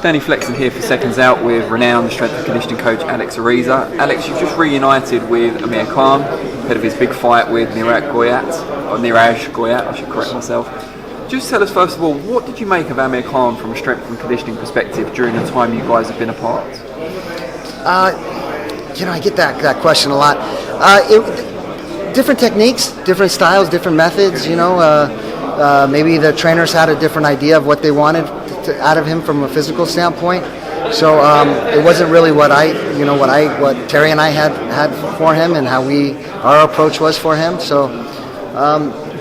Danny Flexen here for Seconds Out with renowned strength and conditioning coach Alex Ariza. Alex, you've just reunited with Amir Khan, ahead of his big fight with Niraj Goyat, I should correct myself. Just tell us first of all, what did you make of Amir Khan from a strength and conditioning perspective during the time you guys have been apart? I get that question a lot. Different techniques, different styles, different methods. Maybe the trainers had a different idea of what they wanted out of him from a physical standpoint. So it wasn't really what Terry and I had for him and how our approach was for him. So,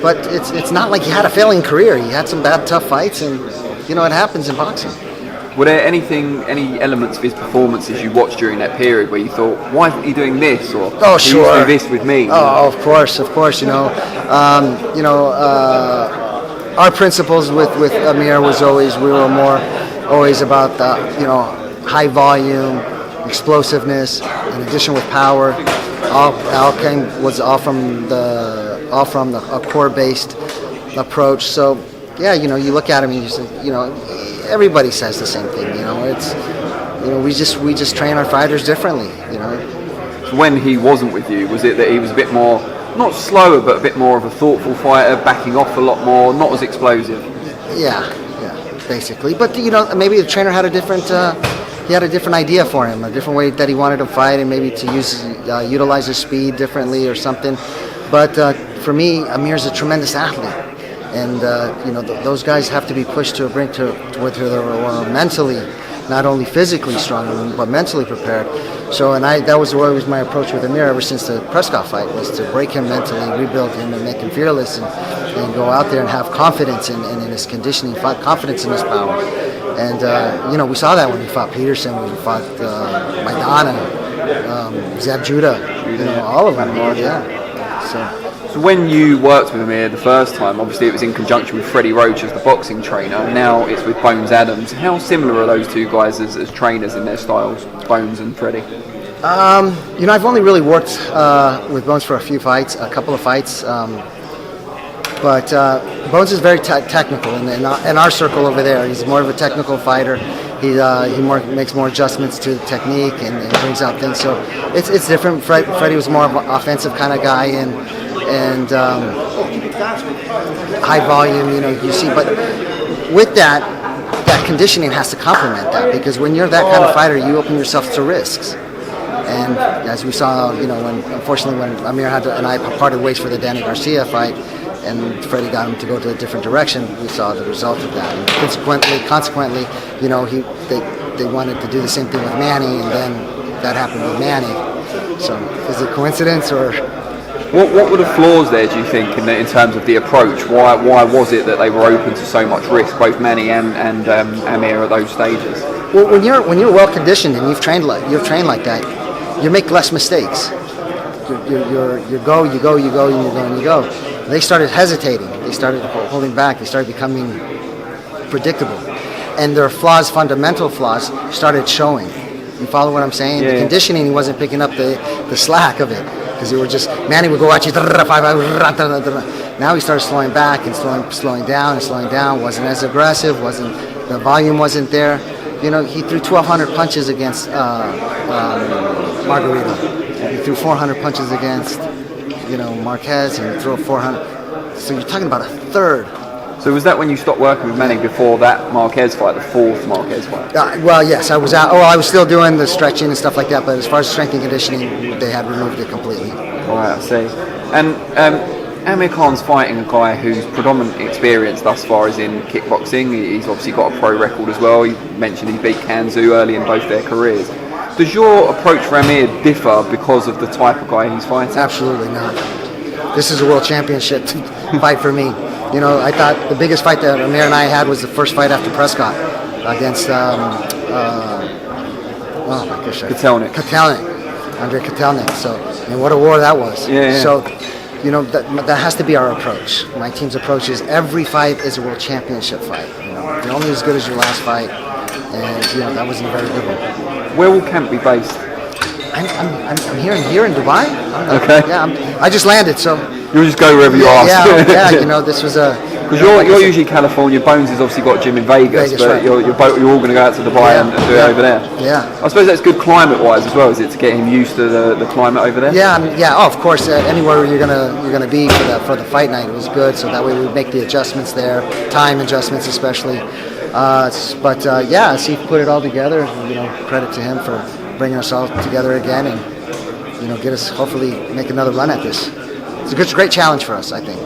but it's not like he had a failing career. He had some bad, tough fights, and it happens in boxing. Were there any elements of his performances you watched during that period where you thought, why isn't he doing this, or he used to do this with me? Oh, of course. Our principles with Amir was always about the high volume, explosiveness, in addition with power. All from a core-based approach. So yeah, you look at him and you say, everybody says the same thing. We just train our fighters differently. So when he wasn't with you, was it that he was a bit more, not slower, but a bit more of a thoughtful fighter, backing off a lot more, not as explosive? Yeah, basically. But maybe the trainer had a different idea for him, a different way that he wanted to fight, and maybe to utilize his speed differently or something. But for me, Amir's a tremendous athlete. And those guys have to be pushed to a brink to where they're mentally, not only physically strong, but mentally prepared. So, that was always my approach with Amir ever since the Prescott fight, was to break him mentally, rebuild him, and make him fearless, and go out there and have confidence in his conditioning, confidence in his power. And we saw that when he fought Peterson, when he fought Maidana, Zeb Judah, all of them. Yeah. So when you worked with Amir the first time, obviously it was in conjunction with Freddie Roach as the boxing trainer. Now it's with Bones Adams. How similar are those two guys as trainers in their styles, Bones and Freddie? I've only really worked with Bones for a couple of fights. But Bones is very technical in our circle over there. He's more of a technical fighter. He makes more adjustments to the technique and brings out things. So it's different. Freddie was more of an offensive kind of guy and high volume, you see. But with that conditioning has to complement that, because when you're that kind of fighter, you open yourself to risks. And as we saw, when Amir and I parted ways for the Danny Garcia fight, and Freddie got him to go to a different direction, we saw the result of that. And consequently, they wanted to do the same thing with Manny, and then that happened with Manny. So is it coincidence, or? What were the flaws there, do you think, in terms of the approach? Why was it that they were open to so much risk, both Manny and Amir at those stages? Well, when you're well conditioned and you've trained like that, you make less mistakes. You go. They started hesitating. They started holding back. They started becoming predictable, and their fundamental flaws, started showing. You follow what I'm saying? Yeah. The conditioning, he wasn't picking up the slack of it, because they were just, Manny would go at you. Now he started slowing back and slowing down. Wasn't as aggressive. The volume wasn't there. He threw 1,200 punches against Margarita. He threw 400 punches against Marquez, and he threw 400. So you're talking about a third. So was that when you stopped working with Manny before that Marquez fight, the fourth Marquez fight? Well, yes, I was out. I was still doing the stretching and stuff like that, but as far as strength and conditioning, they had removed it completely. Right, I see. And Amir Khan's fighting a guy whose predominant experience thus far is in kickboxing. He's obviously got a pro record as well. You mentioned he beat Kanzu early in both their careers. Does your approach for Amir differ because of the type of guy he's fighting? Absolutely not. This is a world championship fight for me. I thought the biggest fight that Amir and I had was the first fight after Prescott against Andre Kotelnik. So, and what a war that was. Yeah. So, that has to be our approach. My team's approach is every fight is a world championship fight. You're only as good as your last fight, and that wasn't a very good one. Where will camp be based? I'm here in Dubai. Okay. Yeah, I just landed, so you'll just go wherever you ask. Yeah. This was Because you're usually California. Bones has obviously got a gym in Vegas, but right. you're all going to go out to Dubai and do it over there. Yeah. I suppose that's good climate-wise as well, is it, to get him used to the climate over there? Yeah. Oh, of course. Anywhere you're gonna be for the fight night, it was good. So that way we make the adjustments there, time adjustments especially. Steve put it all together. Credit to him for bringing us all together again, and get us hopefully make another run at this. It's a great challenge for us, I think.